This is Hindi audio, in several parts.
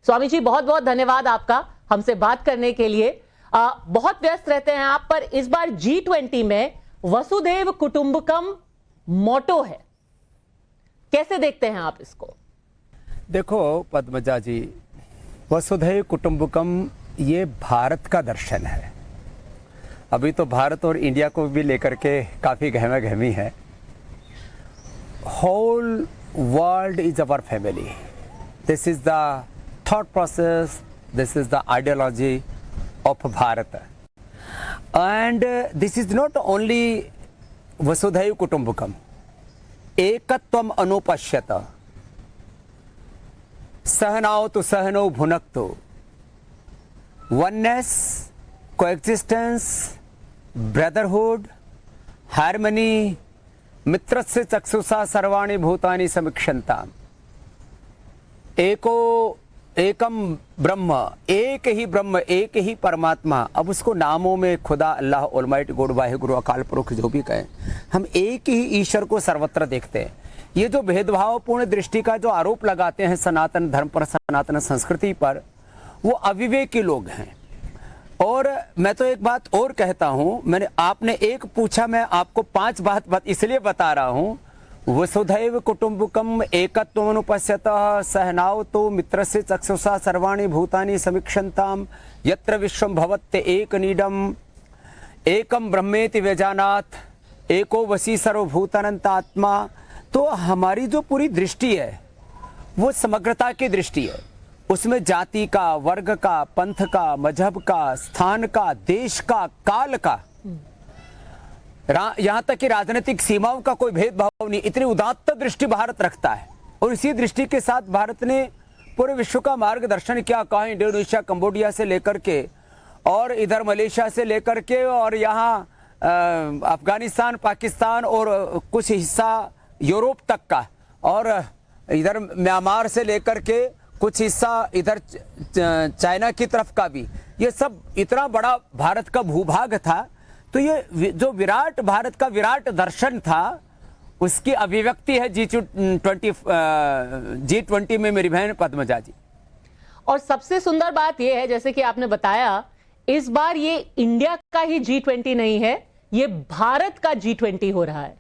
स्वामी जी बहुत बहुत धन्यवाद आपका हमसे बात करने के लिए। बहुत व्यस्त रहते हैं आप, पर इस बार G20 में वसुधैव कुटुंबकम मोटो है, कैसे देखते हैं आप इसको? देखो पद्मजा जी, वसुधैव कुटुंबकम ये भारत का दर्शन है। अभी तो भारत और इंडिया को भी लेकर के काफ़ी गहमा गहमी है। Whole world is our family, this is the thought process, this is the ideology of Bharat, and this is not only वसुधैव कुटुंबकम, एकत्वम अनुपश्यत, सहनाओ तो सहनो भुनक्तो, वननेस, कोएग्जिस्टेंस, ब्रदरहुड, हार्मनी, मित्रस्य चक्षुषा सर्वाणि भूतानि समीक्षन्ता, एकम ब्रह्म, एक ही ब्रह्म, एक ही परमात्मा। अब उसको नामों में खुदा, अल्लाह, ऑलमाइटी गॉड, वाहिगुरु, अकाल पुरुष जो भी कहें, हम एक ही ईश्वर को सर्वत्र देखते हैं। ये जो भेदभावपूर्ण दृष्टि का जो आरोप लगाते हैं सनातन धर्म पर, सनातन संस्कृति पर, वो अविवेकी लोग हैं। और मैं तो एक बात और कहता हूं, आपने एक पूछा, मैं आपको 5 बात इसलिए बता रहा हूं। वसुधैव कुटुंबकम एकत्वमनुपश्यतः, सहनाव तो मित्रस्य चक्षुषा सर्वाणि भूतानि समीक्षन्ताम, यत्र विश्वं भवत्य एक नीडम, एकम ब्रह्मेति व्यजानात, एको वसी सर्वभूतानंतात्मा। तो हमारी जो पूरी दृष्टि है वो समग्रता की दृष्टि है। उसमें जाति का, वर्ग का, पंथ का, मजहब का, स्थान का, देश का, काल का, यहाँ तक कि राजनीतिक सीमाओं का कोई भेदभाव नहीं। इतनी उदात्त दृष्टि भारत रखता है, और इसी दृष्टि के साथ भारत ने पूरे विश्व का मार्गदर्शन किया। कहा इंडोनेशिया, कंबोडिया से लेकर के, और इधर मलेशिया से लेकर के, और यहाँ अफगानिस्तान, पाकिस्तान, और कुछ हिस्सा यूरोप तक का, और इधर म्यांमार से लेकर के कुछ हिस्सा इधर चाइना की तरफ का भी। ये सब इतना बड़ा भारत का भूभाग था। तो ये जो विराट भारत का विराट दर्शन था, उसकी अभिव्यक्ति है G20 में मेरी बहन पद्मजा जी। और सबसे सुंदर बात यह है, जैसे कि आपने बताया, इस बार ये इंडिया का ही G20 नहीं है, ये भारत का G20 हो रहा है।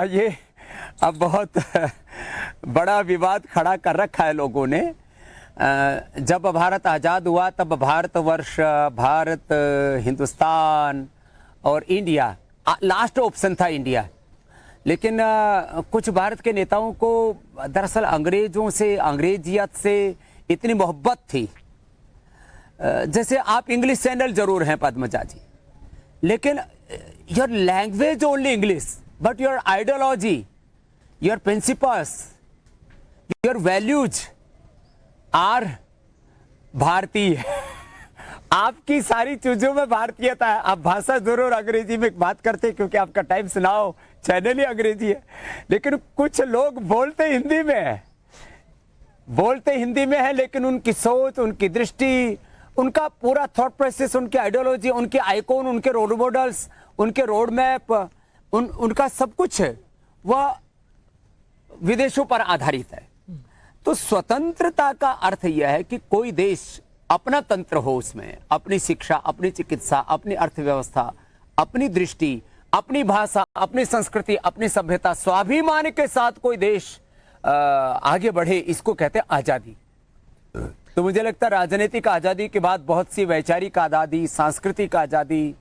ये अब बहुत बड़ा विवाद खड़ा कर रखा है लोगों ने। जब भारत आज़ाद हुआ तब भारतवर्ष, भारत, हिंदुस्तान और इंडिया, लास्ट ऑप्शन था इंडिया। लेकिन कुछ भारत के नेताओं को दरअसल अंग्रेजों से, अंग्रेजियत से इतनी मोहब्बत थी। जैसे आप इंग्लिश चैनल जरूर हैं पद्मजा जी, लेकिन your language only English, but your ideology, your principles, your values are Bharatiya. आपकी सारी चीजों में भारतीयता है। आप भाषा जरूर अंग्रेजी में बात करते हैं, क्योंकि आपका टाइम्स नाउ चैनल ही अंग्रेजी है, लेकिन कुछ लोग बोलते हिंदी में है, लेकिन उनकी सोच, उनकी दृष्टि, उनका पूरा थॉट प्रोसेस, उनकी आइडियोलॉजी, उनके आइकॉन, उनके रोल मॉडल्स, उनके रोड मैप, उनका सब कुछ है वह विदेशों पर आधारित है। तो स्वतंत्रता का अर्थ यह है कि कोई देश अपना तंत्र हो, उसमें अपनी शिक्षा, अपनी चिकित्सा, अपनी अर्थव्यवस्था, अपनी दृष्टि, अपनी भाषा, अपनी संस्कृति, अपनी सभ्यता, स्वाभिमान के साथ कोई देश आगे बढ़े, इसको कहते हैं आजादी। तो मुझे लगता है राजनीतिक आजादी के बाद बहुत सी वैचारिक आजादी, सांस्कृतिक आजादी,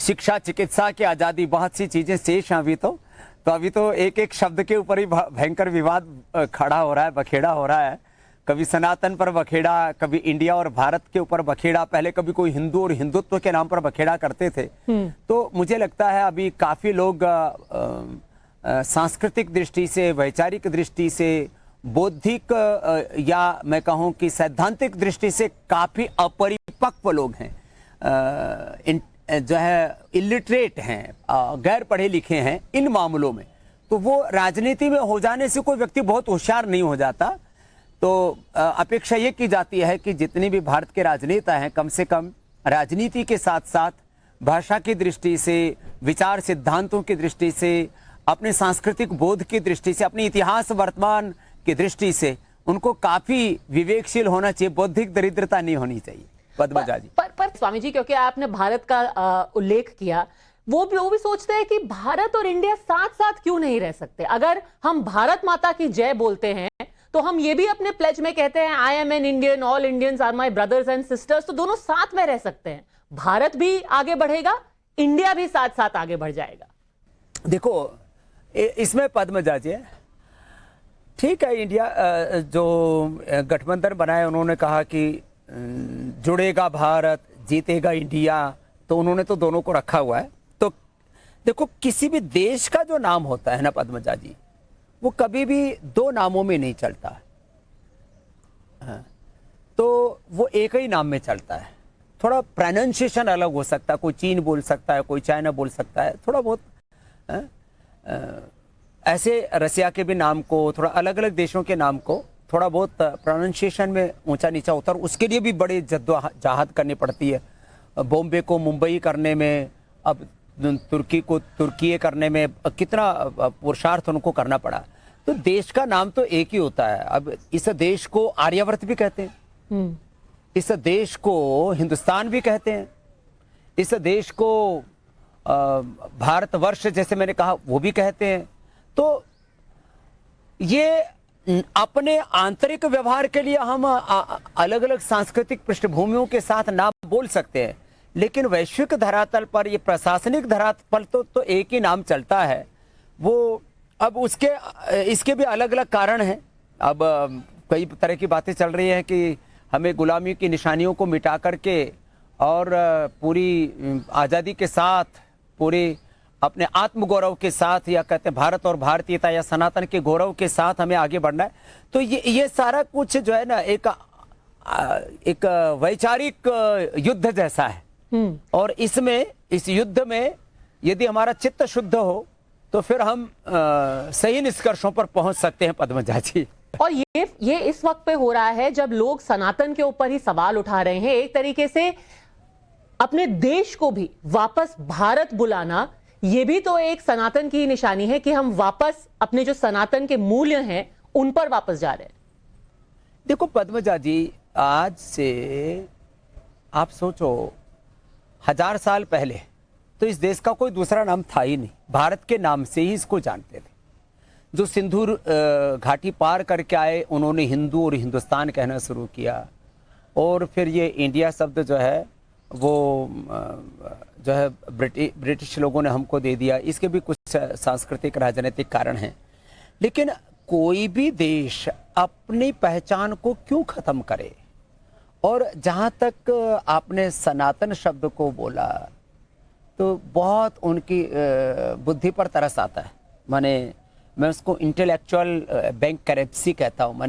शिक्षा, चिकित्सा की आजादी, बहुत सी चीजें शेष हैं अभी तो एक एक शब्द के ऊपर ही भयंकर विवाद खड़ा हो रहा है, बखेड़ा हो रहा है। कभी सनातन पर बखेड़ा, कभी इंडिया और भारत के ऊपर बखेड़ा, पहले कभी कोई हिंदू और हिंदुत्व के नाम पर बखेड़ा करते थे। तो मुझे लगता है अभी काफी लोग सांस्कृतिक दृष्टि से, वैचारिक दृष्टि से, बौद्धिक या मैं कहूं कि सैद्धांतिक दृष्टि से काफी अपरिपक्व लोग हैं, जो है इलिटरेट हैं, गैर पढ़े लिखे हैं इन मामलों में। तो वो राजनीति में हो जाने से कोई व्यक्ति बहुत होशियार नहीं हो जाता। तो अपेक्षा ये की जाती है कि जितने भी भारत के राजनेता हैं, कम से कम राजनीति के साथ साथ भाषा की दृष्टि से, विचार सिद्धांतों की दृष्टि से, अपने सांस्कृतिक बोध की दृष्टि से, अपनी इतिहास, वर्तमान की दृष्टि से उनको काफी विवेकशील होना चाहिए, बौद्धिक दरिद्रता नहीं होनी चाहिए पद्मजा जी। पर स्वामी जी, क्योंकि आपने भारत का उल्लेख किया, वो भी सोचते हैं कि भारत और इंडिया साथ साथ क्यों नहीं रह सकते। अगर हम भारत माता की जय बोलते हैं तो हम ये भी अपने प्लेज में कहते हैं I am an Indian, all Indians are my brothers and sisters. तो दोनों साथ में रह सकते हैं, भारत भी आगे बढ़ेगा, इंडिया भी साथ साथ आगे बढ़ जाएगा। देखो इसमें पद्मजा जी, ठीक है, इंडिया जो गठबंधन बनाए उन्होंने कहा कि जुड़ेगा भारत, जीतेगा इंडिया, तो उन्होंने तो दोनों को रखा हुआ है। तो देखो किसी भी देश का जो नाम होता है ना पद्मजा जी, वो कभी भी दो नामों में नहीं चलता, हाँ, तो वो एक ही नाम में चलता है। थोड़ा प्रोनाउंसिएशन अलग हो सकता है, कोई चीन बोल सकता है, कोई चाइना बोल सकता है, थोड़ा बहुत ऐसे रसिया के भी नाम को, थोड़ा अलग अलग देशों के नाम को थोड़ा बहुत प्रोनाउंसिएशन में ऊंचा नीचा होता है, और उसके लिए भी बड़ी जद्दोजहद करनी पड़ती है। बॉम्बे को मुंबई करने में, अब तुर्की को तुर्की करने में कितना पुरुषार्थ उनको करना पड़ा। तो देश का नाम तो एक ही होता है। अब इस देश को आर्यावर्त भी कहते हैं, इस देश को हिंदुस्तान भी कहते हैं, इस देश को भारतवर्ष जैसे मैंने कहा वो भी कहते हैं। तो ये अपने आंतरिक व्यवहार के लिए हम अलग अलग सांस्कृतिक पृष्ठभूमियों के साथ नाम बोल सकते हैं, लेकिन वैश्विक धरातल पर, ये प्रशासनिक धरातल पर तो एक ही नाम चलता है। वो अब इसके भी अलग अलग कारण हैं। अब कई तरह की बातें चल रही हैं कि हमें गुलामी की निशानियों को मिटा करके और पूरी आज़ादी के साथ, पूरे अपने आत्मगौरव के साथ, या कहते हैं भारत और भारतीयता या सनातन के गौरव के साथ हमें आगे बढ़ना है। तो ये सारा कुछ जो है ना एक वैचारिक युद्ध जैसा है, और इस युद्ध में यदि हमारा चित्त शुद्ध हो तो फिर हम सही निष्कर्षों पर पहुंच सकते हैं पद्मजा जी। और ये इस वक्त पे हो रहा है जब लोग सनातन के ऊपर ही सवाल उठा रहे हैं। एक तरीके से अपने देश को भी वापस भारत बुलाना, ये भी तो एक सनातन की निशानी है कि हम वापस अपने जो सनातन के मूल्य हैं उन पर वापस जा रहे हैं। देखो पद्मजा जी, आज से आप सोचो 1000 साल पहले तो इस देश का कोई दूसरा नाम था ही नहीं, भारत के नाम से ही इसको जानते थे। जो सिंधु घाटी पार करके आए उन्होंने हिंदू और हिंदुस्तान कहना शुरू किया, और फिर ये इंडिया शब्द जो है वो जो है ब्रिटिश लोगों ने हमको दे दिया। इसके भी कुछ सांस्कृतिक राजनीतिक कारण हैं, लेकिन कोई भी देश अपनी पहचान को क्यों खत्म करे। और जहाँ तक आपने सनातन शब्द को बोला तो बहुत उनकी बुद्धि पर तरस आता है। मैं उसको इंटेलेक्चुअल बैंक करेंसी कहता हूँ,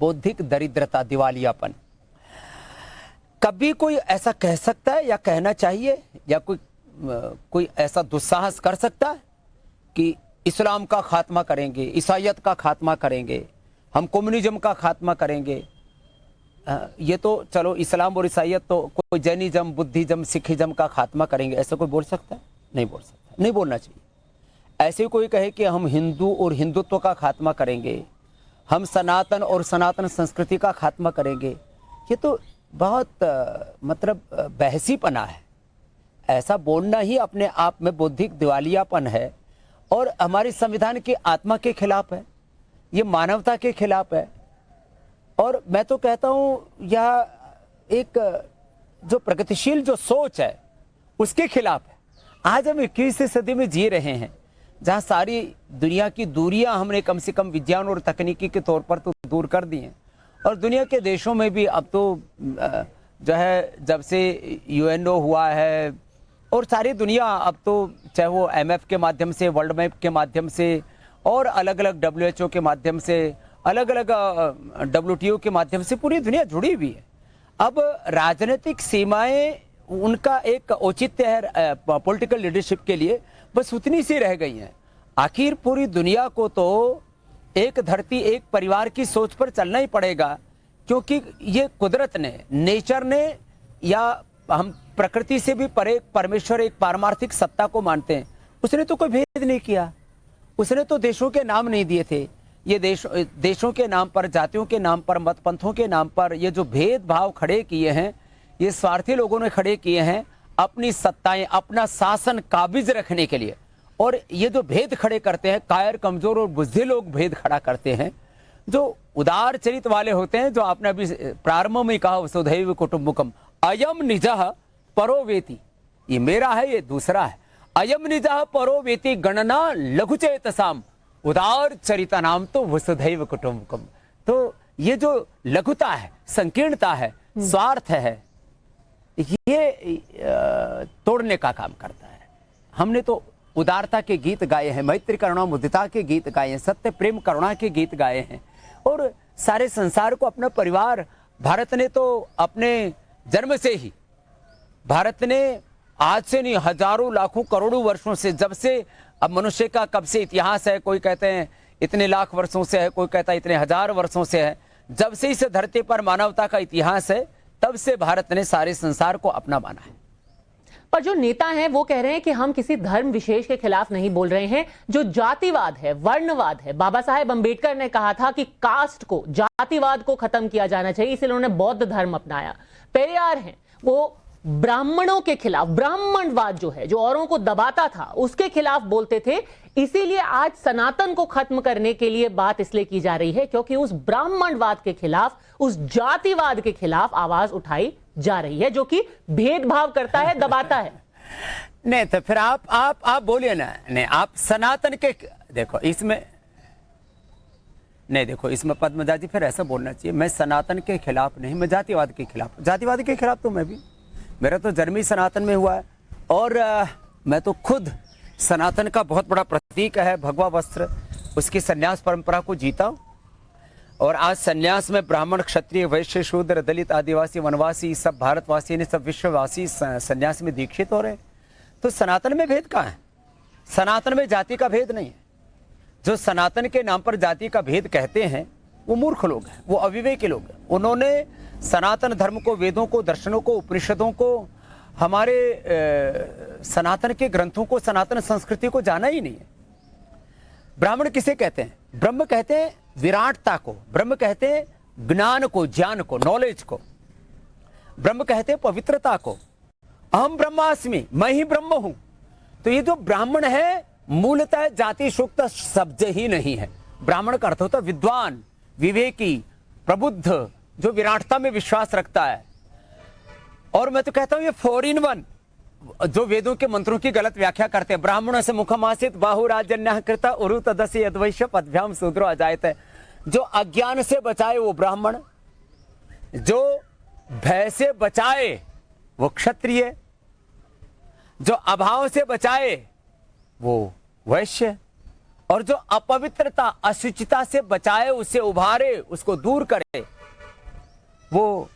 बौद्धिक दरिद्रता, दिवालियापन। कभी कोई ऐसा कह सकता है या कहना चाहिए, या कोई ऐसा दुस्साहस कर सकता है कि इस्लाम का खात्मा करेंगे, ईसाईयत का खात्मा करेंगे, हम कम्युनिज्म का खात्मा करेंगे। ये तो चलो इस्लाम और ईसाईयत, तो कोई जैनिज्म, बुद्धिज्म, सिखिज्म का खात्मा करेंगे, ऐसा कोई बोल सकता है? नहीं बोल सकता, नहीं बोलना चाहिए। ऐसे कोई कहे कि हम हिंदू और हिंदुत्व का खात्मा करेंगे, हम सनातन और सनातन संस्कृति का खात्मा करेंगे, ये तो बहुत मतलब बहसीपना है। ऐसा बोलना ही अपने आप में बौद्धिक दिवालियापन है, और हमारे संविधान की आत्मा के खिलाफ है, ये मानवता के खिलाफ है। और मैं तो कहता हूँ यह एक जो प्रगतिशील जो सोच है उसके खिलाफ है। आज हम 21वीं सदी में जी रहे हैं, जहाँ सारी दुनिया की दूरियां हमने कम से कम विज्ञान और तकनीकी के तौर पर तो दूर कर दी हैं। और दुनिया के देशों में भी अब तो जो है, जब से यूएनओ हुआ है और सारी दुनिया अब तो, चाहे वो एमएफ के माध्यम से, वर्ल्ड मैप के माध्यम से, और अलग अलग डब्ल्यूएचओ के माध्यम से, अलग अलग डब्ल्यूटीओ के माध्यम से पूरी दुनिया जुड़ी हुई है। अब राजनीतिक सीमाएं उनका एक औचित्य है पॉलिटिकल लीडरशिप के लिए, बस उतनी सी रह गई हैं। आखिर पूरी दुनिया को तो एक धरती, एक परिवार की सोच पर चलना ही पड़ेगा, क्योंकि ये कुदरत ने, नेचर ने, या हम प्रकृति से भी परे परमेश्वर एक पारमार्थिक सत्ता को मानते हैं, उसने तो कोई भेद नहीं किया, उसने तो देशों के नाम नहीं दिए थे। ये देशों के नाम पर, जातियों के नाम पर, मत पंथों के नाम पर ये जो भेदभाव खड़े किए हैं, ये स्वार्थी लोगों ने खड़े किए हैं अपनी सत्ताएं, अपना शासन काबिज रखने के लिए। और ये जो भेद खड़े करते हैं, कायर, कमजोर और बुद्धि लोग भेद खड़ा करते हैं, जो उदार चरित वाले होते हैं, जो आपने अभी प्रारंभ में कहा वसुधैव कुटुंबकम, अयम निजः परो वेति, ये मेरा है, ये दूसरा है। अयम निजः परो वेति गणना लघुचेतसाम उदार चरिता नाम तो वसुधैव कुटुंबकम। तो ये जो लघुता है, संकीर्णता है, स्वार्थ है, ये तोड़ने का काम करता है। हमने तो उदारता के गीत गाए हैं, मैत्री करुणा मुदिता के गीत गाए हैं, सत्य प्रेम करुणा के गीत गाए हैं, और सारे संसार को अपना परिवार, भारत ने तो अपने जन्म से ही, भारत ने आज से नहीं हजारों लाखों करोड़ों वर्षों से, जब से अब मनुष्य का कब से इतिहास है, कोई कहते हैं इतने लाख वर्षों से है, कोई कहता है इतने हजार वर्षों से है, जब से इस धरती पर मानवता का इतिहास है, तब से भारत ने सारे संसार को अपना माना है। पर जो नेता हैं वो कह रहे हैं कि हम किसी धर्म विशेष के खिलाफ नहीं बोल रहे हैं। जो जातिवाद है, वर्णवाद है, बाबा साहेब अंबेडकर ने कहा था कि कास्ट को, जातिवाद को खत्म किया जाना चाहिए, इसलिए उन्होंने बौद्ध धर्म अपनाया। पेरियार हैं, वो ब्राह्मणों के खिलाफ, ब्राह्मणवाद जो है, जो औरों को दबाता था, उसके खिलाफ बोलते थे। इसीलिए आज सनातन को खत्म करने के लिए बात इसलिए की जा रही है क्योंकि उस ब्राह्मणवाद के खिलाफ, उस जातिवाद के खिलाफ आवाज उठाई जा रही है, जो कि भेदभाव करता है, दबाता है। नहीं तो फिर आप बोलिए ना, नहीं आप सनातन के, देखो इसमें, नहीं देखो इसमें पद्मजा जी फिर ऐसा बोलना चाहिए, मैं सनातन के खिलाफ नहीं, मैं जातिवाद के खिलाफ। जातिवाद के खिलाफ तो मैं भी, मेरा तो जन्म ही सनातन में हुआ है, और मैं तो खुद सनातन का बहुत बड़ा प्रतीक है भगवा वस्त्र, उसकी संन्यास परंपरा को जीता हूं। और आज संन्यास में ब्राह्मण, क्षत्रिय, वैश्य, शूद्र, दलित, आदिवासी, वनवासी, सब भारतवासी ने, सब विश्ववासी संन्यास में दीक्षित हो रहे हैं। तो सनातन में भेद कहाँ है? सनातन में जाति का भेद नहीं है। जो सनातन के नाम पर जाति का भेद कहते हैं वो मूर्ख लोग हैं, वो अविवेकी लोग हैं। उन्होंने सनातन धर्म को, वेदों को, दर्शनों को, उपनिषदों को, हमारे सनातन के ग्रंथों को, सनातन संस्कृति को जाना ही नहीं है। ब्राह्मण किसे कहते हैं? ब्रह्म कहते हैं विराटता को, ब्रह्म कहते हैं ज्ञान को, ज्ञान को, नॉलेज को, ब्रह्म कहते हैं पवित्रता को। अहम ब्रह्मास्मि, मैं ही ब्रह्म हूं। तो ये जो ब्राह्मण है मूलतः जाति सूक्त शब्द ही नहीं है। ब्राह्मण का अर्थ होता है विद्वान, विवेकी, प्रबुद्ध, जो विराटता में विश्वास रखता है। और मैं तो कहता हूं ये 4 in 1, जो वेदों के मंत्रों की गलत व्याख्या करते हैं। ब्राह्मण से मुखमासित बाहुराजन्य कृता उरु तदस्य यद्वैश्य पदभ्याम शूद्रो अजायत है। जो अज्ञान से बचाए वो ब्राह्मण, जो भय से बचाए वो क्षत्रिय, जो अभाव से बचाए वो वैश्य, और जो अपवित्रता, अशुचिता से बचाए, उसे उभारे, उसको दूर करे, वो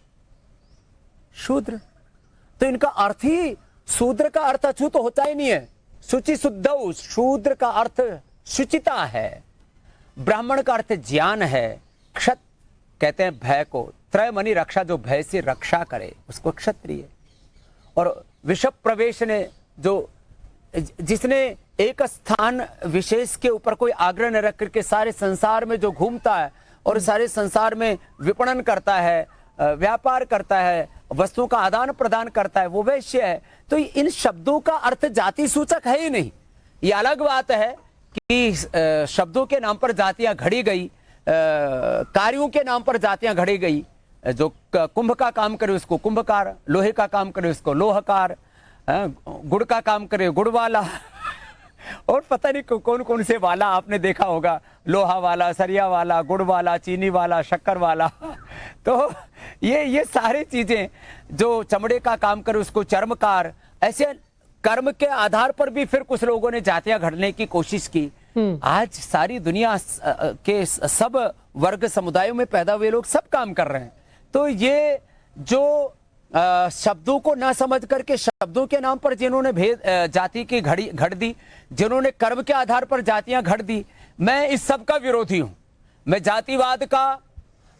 शूद्र। तो इनका अर्थ ही, शूद्र का अर्थ अछूत होता ही नहीं है। शुचि शुद्ध, शूद्र का अर्थ शुचिता है, ब्राह्मण का अर्थ ज्ञान है, क्षत कहते हैं भय को, त्रयमणि रक्षा, जो भय से रक्षा करे उसको क्षत्रिय। और विषय प्रवेश ने, जो जिसने एक स्थान विशेष के ऊपर कोई आग्रह न रख करके सारे संसार में जो घूमता है और सारे संसार में विपणन करता है, व्यापार करता है, वस्तुओं का आदान प्रदान करता है, वो वैश्य है। तो इन शब्दों का अर्थ जाति सूचक है ही नहीं। ये अलग बात है कि शब्दों के नाम पर जातियां घड़ी गई, कार्यों के नाम पर जातियां घड़ी गई। जो कुंभ का काम करे उसको कुंभकार, लोहे का काम करे उसको लोहकार, गुड़ का काम करे गुड़ वाला, और पता नहीं कौन कौन से वाला आपने देखा होगा, लोहा वाला, सरिया वाला, गुड़ वाला, चीनी वाला, शक्कर वाला। तो ये सारी चीजें, जो चमड़े का काम करे उसको चर्मकार। ऐसे कर्म के आधार पर भी फिर कुछ लोगों ने जातियां घड़ने की कोशिश की। आज सारी दुनिया के सब वर्ग समुदायों में पैदा हुए लोग सब काम कर रहे हैं। तो ये जो शब्दों को ना समझ करके शब्दों के नाम पर जिन्होंने भेद, जाति की घड़ दी, जिन्होंने कर्म के आधार पर जातियां घड़ दी, मैं इस सब का विरोधी हूं। मैं जातिवाद का,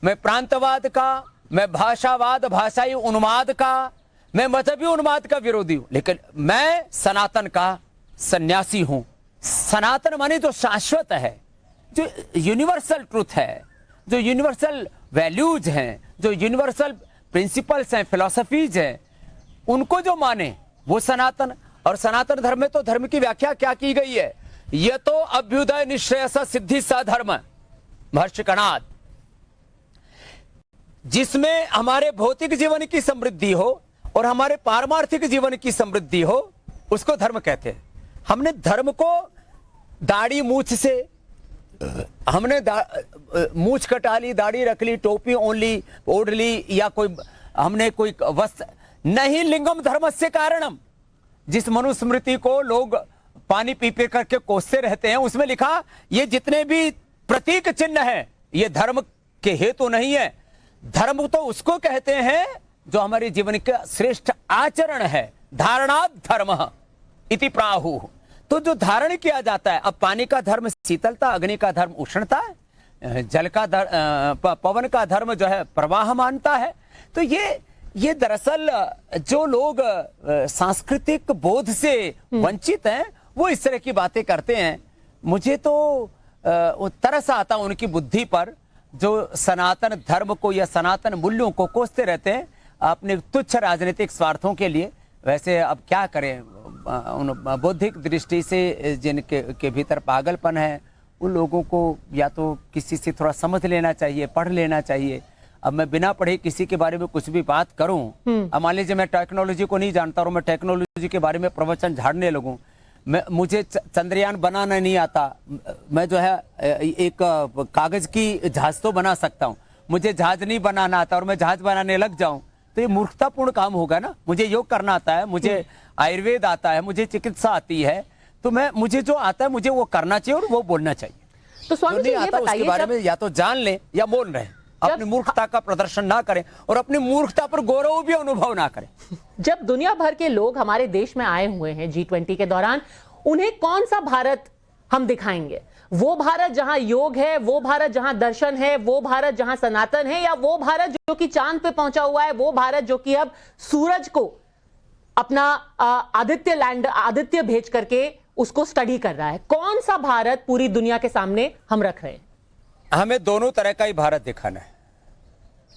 मैं प्रांतवाद का, मैं भाषावाद, भाषाई उन्माद का, मैं मजहबी उन्माद का विरोधी हूं। लेकिन मैं सनातन का सन्यासी हूं। सनातन माने जो शाश्वत है, जो यूनिवर्सल ट्रूथ है, जो यूनिवर्सल वैल्यूज हैं, जो यूनिवर्सल प्रिंसिपल्स हैं, फिलॉसफीज हैं, उनको जो माने वो सनातन। और सनातन धर्म में तो धर्म की व्याख्या क्या की गई है, ये तो अभ्युदय निश्रेयस सिद्धि स धर्म, महर्षि कणाद, जिसमें हमारे भौतिक जीवन की समृद्धि हो और हमारे पारमार्थिक जीवन की समृद्धि हो, उसको धर्म कहते हैं। हमने धर्म को दाढ़ी मूछ से, हमने मूछ कटा ली, दाढ़ी रख ली, टोपी ओढ़ ओढ़ ली, या कोई हमने कोई वस्त्र नहीं, लिंगम धर्मस्य कारणम, जिस मनुस्मृति को लोग पानी पी पी करके कोसते रहते हैं, उसमें लिखा ये जितने भी प्रतीक चिन्ह हैं ये धर्म के हेतु नहीं है। धर्म तो उसको कहते हैं जो हमारे जीवन का श्रेष्ठ आचरण है, धारणात् धर्म इति प्राहु। तो जो धारण किया जाता है, अब पानी का धर्म शीतलता, अग्नि का धर्म उष्णता, जल का पवन का धर्म जो है प्रवाह मानता है। तो ये दरअसल जो लोग सांस्कृतिक बोध से वंचित हैं वो इस तरह की बातें करते हैं। मुझे तो तरस आता उनकी बुद्धि पर, जो सनातन धर्म को या सनातन मूल्यों को कोसते रहते हैं अपने तुच्छ राजनीतिक स्वार्थों के लिए। वैसे अब क्या करें, उन बौद्धिक दृष्टि से जिनके के भीतर पागलपन है, उन लोगों को या तो किसी से थोड़ा समझ लेना चाहिए, पढ़ लेना चाहिए। अब मैं बिना पढ़े किसी के बारे में कुछ भी बात करूं, अब मान लीजिए मैं टेक्नोलॉजी को नहीं जानता और मैं टेक्नोलॉजी के बारे में प्रवचन झाड़ने लगूं, मुझे चंद्रयान बनाना नहीं आता, मैं जो है एक कागज की जहाज तो बना सकता हूं, मुझे जहाज नहीं बनाना आता और मैं जहाज बनाने लग जाऊं तो ये मूर्खतापूर्ण काम होगा ना। मुझे योग करना आता है, मुझे आयुर्वेद आता है, मुझे चिकित्सा आती है, तो मुझे जो आता है मुझे वो करना चाहिए और वो बोलना चाहिए। तो स्वामी जी ये बताइए, उसके बारे में या तो जान लें या बोल रहे हैं, अपनी मूर्खता का प्रदर्शन ना करें और अपनी मूर्खता पर गौरव भी अनुभव ना करें। जब दुनिया भर के लोग हमारे देश में आए हुए हैं G20 के दौरान, उन्हें कौन सा भारत हम दिखाएंगे? वो भारत जहां योग है, वो भारत जहां दर्शन है, वो भारत जहां सनातन है, या वो भारत जो कि चांद पे पहुंचा हुआ है, वो भारत जो कि अब सूरज को अपना आदित्य भेज करके उसको स्टडी कर रहा है? कौन सा भारत पूरी दुनिया के सामने हम रख रहे हैं? हमें दोनों तरह का ही भारत दिखाना है,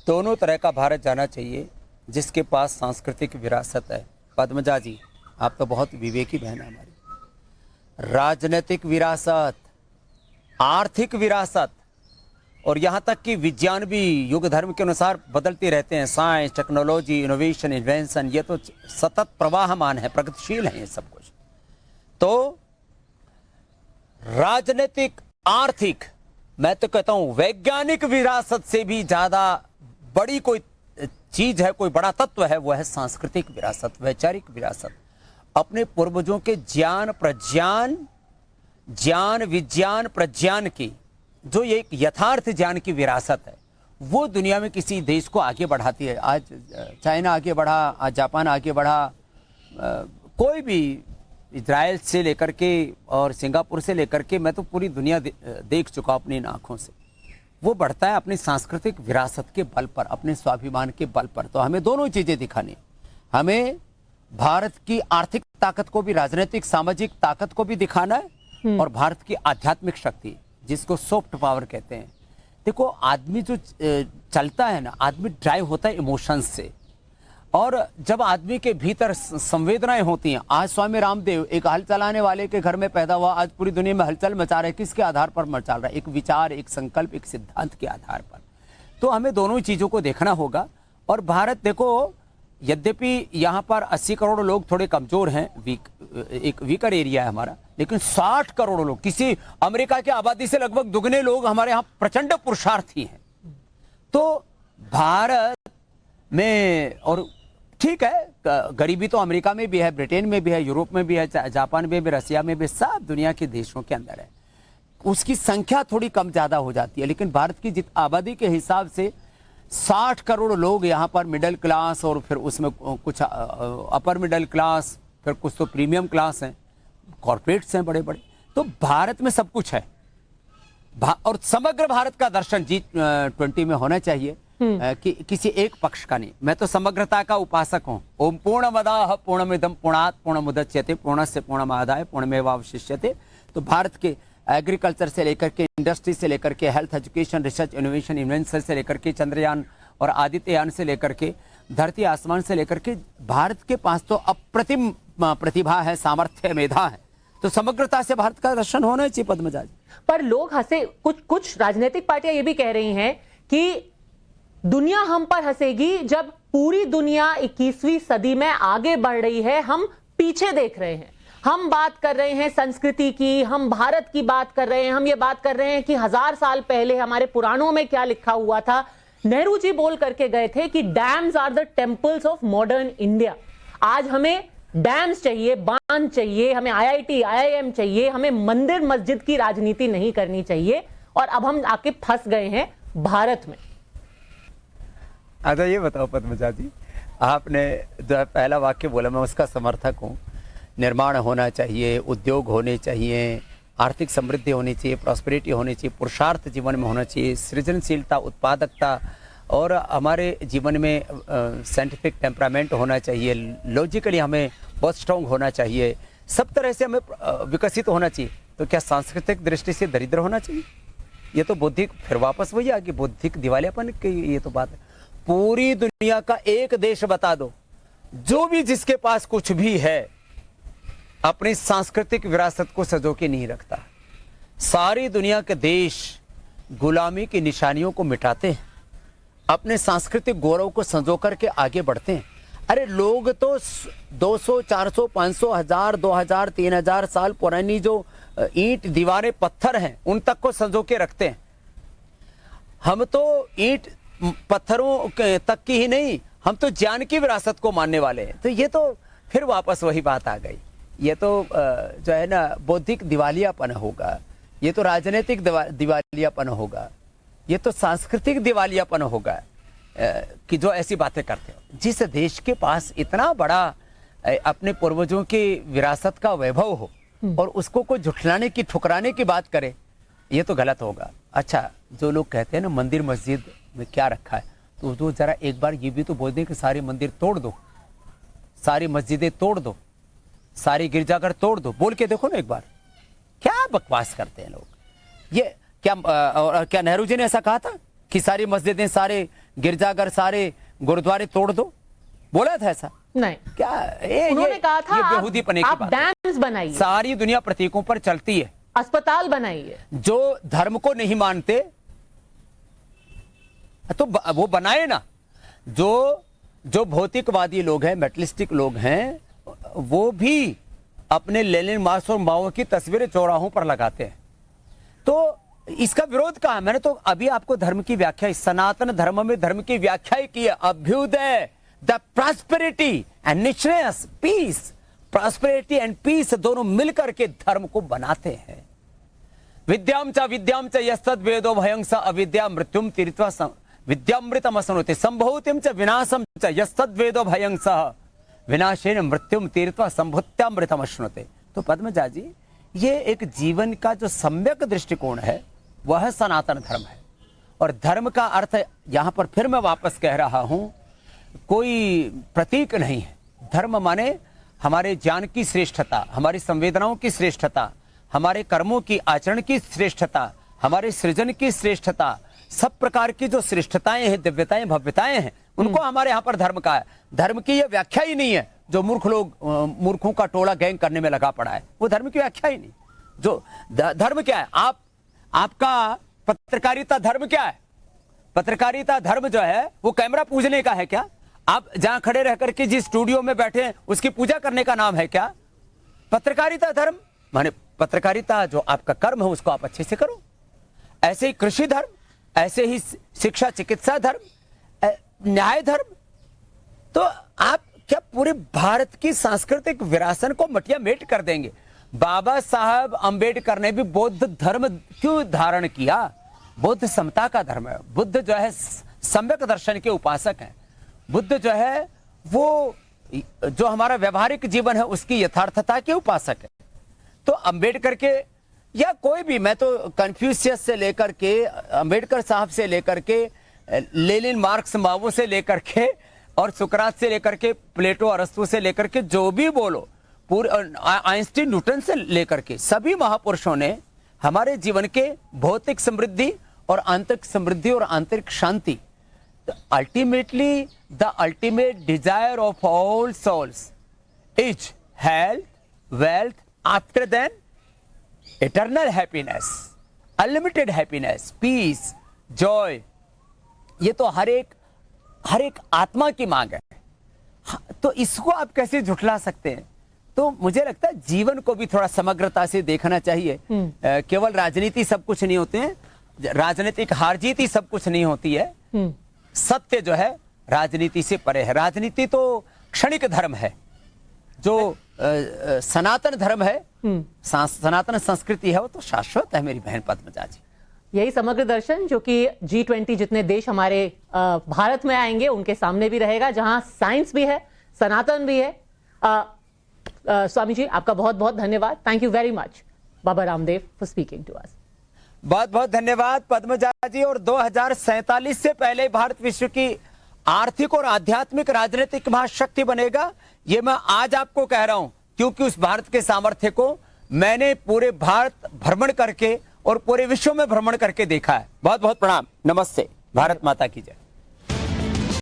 दोनों तरह का भारत जाना चाहिए जिसके पास सांस्कृतिक विरासत है। पद्मजा जी, आप तो बहुत विवेकी बहन है हमारी। राजनीतिक विरासत, आर्थिक विरासत और यहाँ तक कि विज्ञान भी युग धर्म के अनुसार बदलते रहते हैं। साइंस, टेक्नोलॉजी, इनोवेशन, इन्वेंशन, ये तो सतत प्रवाहमान है, प्रगतिशील है ये सब कुछ। तो राजनीतिक, आर्थिक, मैं तो कहता हूं वैज्ञानिक विरासत से भी ज्यादा बड़ी कोई चीज है, कोई बड़ा तत्व है, वो है सांस्कृतिक विरासत, वैचारिक विरासत। अपने पूर्वजों के ज्ञान विज्ञान प्रज्ञान की जो ये एक यथार्थ ज्ञान की विरासत है, वो दुनिया में किसी देश को आगे बढ़ाती है। आज चाइना आगे बढ़ा, आज जापान आगे बढ़ा, कोई भी, इजराइल से लेकर के और सिंगापुर से लेकर के, मैं तो पूरी दुनिया देख चुका अपनी आंखों से। वो बढ़ता है अपनी सांस्कृतिक विरासत के बल पर, अपने स्वाभिमान के बल पर। तो हमें दोनों चीजें दिखानी, हमें भारत की आर्थिक ताकत को भी, राजनीतिक सामाजिक ताकत को भी दिखाना है, और भारत की आध्यात्मिक शक्ति जिसको सॉफ्ट पावर कहते हैं। देखो, आदमी जो चलता है ना, आदमी ड्राइव होता है इमोशंस से, और जब आदमी के भीतर संवेदनाएं होती हैं। आज स्वामी रामदेव एक हल चलाने वाले के घर में पैदा हुआ, आज पूरी दुनिया में हलचल मचा रहे। किसके आधार पर मचा रहा है? एक विचार, एक संकल्प, एक सिद्धांत के आधार पर। तो हमें दोनों चीजों को देखना होगा। और भारत, देखो, यद्यपि यहाँ पर 80 करोड़ लोग थोड़े कमजोर हैं, एक वीकर एरिया है हमारा, लेकिन 60 करोड़ लोग, किसी अमेरिका की आबादी से लगभग दुगने लोग हमारे यहाँ प्रचंड पुरुषार्थी हैं। तो भारत में, और ठीक है, गरीबी तो अमेरिका में भी है, ब्रिटेन में भी है, यूरोप में भी है, जापान में भी, रसिया में भी, सब दुनिया के देशों के अंदर है। उसकी संख्या थोड़ी कम ज्यादा हो जाती है, लेकिन भारत की आबादी के हिसाब से 60 करोड़ लोग यहाँ पर मिडिल क्लास, और फिर उसमें कुछ अपर मिडिल क्लास, फिर कुछ तो प्रीमियम क्लास हैं, कॉर्पोरेट्स हैं बड़े बड़े। तो भारत में सब कुछ है, और समग्र भारत का दर्शन G20 में होना चाहिए, कि किसी एक पक्ष का नहीं। मैं तो समग्रता का उपासक हूं। ओम पूर्णमदाः पूर्णमिदं पूर्णात् पूर्णमुदच्यते पूर्णस्य पूर्णमादाय पूर्णमेवावशिष्यते। तो भारत के एग्रीकल्चर से लेकर के इंडस्ट्री से लेकर के health, education, research, innovation, invention से लेकर के चंद्रयान और आदित्ययान से लेकर के धरती आसमान से लेकर के भारत के पास तो अप्रतिम प्रतिभा है, सामर्थ्य, मेधा है। तो समग्रता से भारत का दर्शन होना चाहिए पद्मजा जी। पर लोग हंसे, कुछ राजनीतिक पार्टियां ये भी कह रही हैं कि दुनिया हम पर हंसेगी जब पूरी दुनिया 21वीं सदी में आगे बढ़ रही है, हम पीछे देख रहे हैं। हम बात कर रहे हैं संस्कृति की, हम भारत की बात कर रहे हैं, हम ये बात कर रहे हैं कि 1000 साल पहले हमारे पुराणों में क्या लिखा हुआ था। नेहरू जी बोल करके गए थे कि dams are the temples of modern India. आज हमें डैम्स चाहिए, बांध चाहिए, हमें IIT, IIM चाहिए, हमें मंदिर मस्जिद की राजनीति नहीं करनी चाहिए। और अब हम आके फंस गए हैं भारत में। अच्छा ये बताओ पद्मजा जी, आपने जो पहला वाक्य बोला मैं उसका समर्थक हूँ। निर्माण होना चाहिए, उद्योग होने चाहिए, आर्थिक समृद्धि होनी चाहिए, प्रॉस्पेरिटी होनी चाहिए, पुरुषार्थ जीवन में होना चाहिए, सृजनशीलता, उत्पादकता और हमारे जीवन में साइंटिफिक टेम्परामेंट होना चाहिए, लॉजिकली हमें बहुत स्ट्रॉन्ग होना चाहिए, सब तरह से हमें विकसित होना चाहिए। तो क्या सांस्कृतिक दृष्टि से दरिद्र होना चाहिए? ये तो बौद्धिक, फिर वापस वही आ गई बौद्धिक दिवालियापन की ये तो बात है। पूरी दुनिया का एक देश बता दो जो भी जिसके पास कुछ भी है अपनी सांस्कृतिक विरासत को सजो के नहीं रखता। सारी दुनिया के देश गुलामी की निशानियों को मिटाते हैं, अपने सांस्कृतिक गौरव को संजो करके आगे बढ़ते हैं। अरे लोग तो 200, 400, 500, 1000, 2000, 3000 साल पुरानी जो ईंट, दीवारें, पत्थर हैं उन तक को संजो के रखते हैं। हम तो ईंट पत्थरों तक की ही नहीं, हम तो ज्ञान की विरासत को मानने वाले हैं। तो ये तो फिर वापस वही बात आ गई। ये तो जो है ना बौद्धिक दिवालियापन होगा, ये तो राजनीतिक दिवालियापन होगा, ये तो सांस्कृतिक दिवालियापन होगा कि जो ऐसी बातें करते हो। जिस देश के पास इतना बड़ा अपने पूर्वजों की विरासत का वैभव हो और उसको कोई झुठलाने की, ठुकराने की बात करे, ये तो गलत होगा। अच्छा जो लोग कहते हैं ना मंदिर मस्जिद में क्या रखा है, तो जरा एक बार ये भी तो बोल दें कि सारे मंदिर तोड़ दो, सारी मस्जिदें तोड़ दो, सारी गिरजाघर तोड़ दो, बोल के देखो ना एक बार। क्या बकवास करते हैं लोग। ये क्या नेहरू जी ने ऐसा कहा था कि सारी मस्जिदें, सारे गिरजाघर, सारे गुरुद्वारे तोड़ दो? बोला था ऐसा? नहीं। क्या उन्होंने कहा था ये बेहूदीपने की आप बात है। डैम्स बनाइए, सारी दुनिया प्रतीकों पर चलती है, अस्पताल बनाइए। जो धर्म को नहीं मानते तो वो बनाए ना। जो भौतिकवादी लोग हैं, मेटलिस्टिक लोग हैं, वो भी अपने लेनिन, मार्क्स और माओ की तस्वीरें चौराहों पर लगाते हैं। तो इसका विरोध कहा है। मैंने तो अभी आपको धर्म की व्याख्या, सनातन धर्म में धर्म की व्याख्या की है। अभ्युदय, द प्रॉस्पेरिटी एंड निश्रेयस, पीस, प्रॉस्पेरिटी एंड पीस दोनों मिलकर के धर्म को बनाते हैं। विद्याम च यस्तद वेदो भयं स अविद्या मृत्युम तीर्त्वा विद्यामृतम असनुते संभूतिम च विनाशम च यस्तद वेदो भयं स विनाशेन मृत्युम तीर्त्वा संभूत्यामृतम अश्नुते। तो पद्मजा जी, ये एक जीवन का जो सम्यक दृष्टिकोण है वह सनातन धर्म है। और धर्म का अर्थ यहां पर फिर मैं वापस कह रहा हूं, कोई प्रतीक नहीं है। धर्म माने हमारे ज्ञान की श्रेष्ठता, हमारी संवेदनाओं की श्रेष्ठता, हमारे कर्मों की, आचरण की श्रेष्ठता, हमारे सृजन की श्रेष्ठता, सब प्रकार की जो श्रेष्ठताएं हैं, दिव्यताएं, भव्यताएं हैं, उनको हमारे यहाँ पर धर्म का है। धर्म की यह व्याख्या ही नहीं है जो मूर्खों का टोला गैंग करने में लगा पड़ा है, वो धर्म की व्याख्या ही नहीं। जो धर्म क्या है? आपका पत्रकारिता धर्म क्या है? पत्रकारिता धर्म जो है वो कैमरा पूजने का है क्या? आप जहां खड़े रह करके जिस स्टूडियो में बैठे हैं उसकी पूजा करने का नाम है क्या पत्रकारिता धर्म? माने पत्रकारिता जो आपका कर्म है उसको आप अच्छे से करो। ऐसे ही कृषि धर्म, ऐसे ही शिक्षा चिकित्सा धर्म, न्याय धर्म। तो आप क्या पूरे भारत की सांस्कृतिक विरासत को मटिया मेट कर देंगे? बाबा साहब अंबेडकर ने भी बौद्ध धर्म क्यों धारण किया? बुद्ध समता का धर्म है। बुद्ध जो है सम्यक दर्शन के उपासक हैं। बुद्ध जो है वो जो हमारा व्यवहारिक जीवन है उसकी यथार्थता के उपासक है। तो अंबेडकर के या कोई भी, मैं तो कन्फ्यूशियस से लेकर के, अंबेडकर साहब से लेकर के, लेनिन, मार्क्स, माओ से लेकर के और सुकरात से लेकर के, प्लेटो, अरस्तु से लेकर के, जो भी बोलो, पूरे आइंस्टीन, न्यूटन से लेकर के सभी महापुरुषों ने हमारे जीवन के भौतिक समृद्धि और आंतरिक समृद्धि और आंतरिक शांति, ultimately the ultimate desire of all souls is health, wealth, after then eternal happiness, unlimited happiness, peace, joy. ये तो हर एक आत्मा की मांग है। तो इसको आप कैसे झुठला सकते हैं? तो मुझे लगता है जीवन को भी थोड़ा समग्रता से देखना चाहिए। केवल राजनीति सब कुछ नहीं होते हैं, राजनीतिक हार जीत ही सब कुछ नहीं होती है। सत्य जो है राजनीति से परे है। राजनीति तो क्षणिक धर्म है, जो सनातन धर्म है, सनातन संस्कृति है, वो तो शाश्वत है मेरी बहन पद्मजा जी। यही समग्र दर्शन जो कि G20 जितने देश हमारे भारत में आएंगे उनके सामने भी रहेगा, जहां साइंस भी है, सनातन भी है। स्वामी जी, आपका बहुत बहुत धन्यवाद। Thank you very much Baba Ramdev for speaking to us. बहुत बहुत धन्यवाद पद्मजा जी। और 2047 से पहले भारत विश्व की आर्थिक और आध्यात्मिक राजनीतिक महाशक्ति बनेगा, ये मैं आज आपको कह रहा हूं, क्योंकि उस भारत के सामर्थ्य को मैंने पूरे भारत भ्रमण करके और पूरे विश्व में भ्रमण करके देखा है। बहुत बहुत प्रणाम, नमस्ते, भारत माता की जय।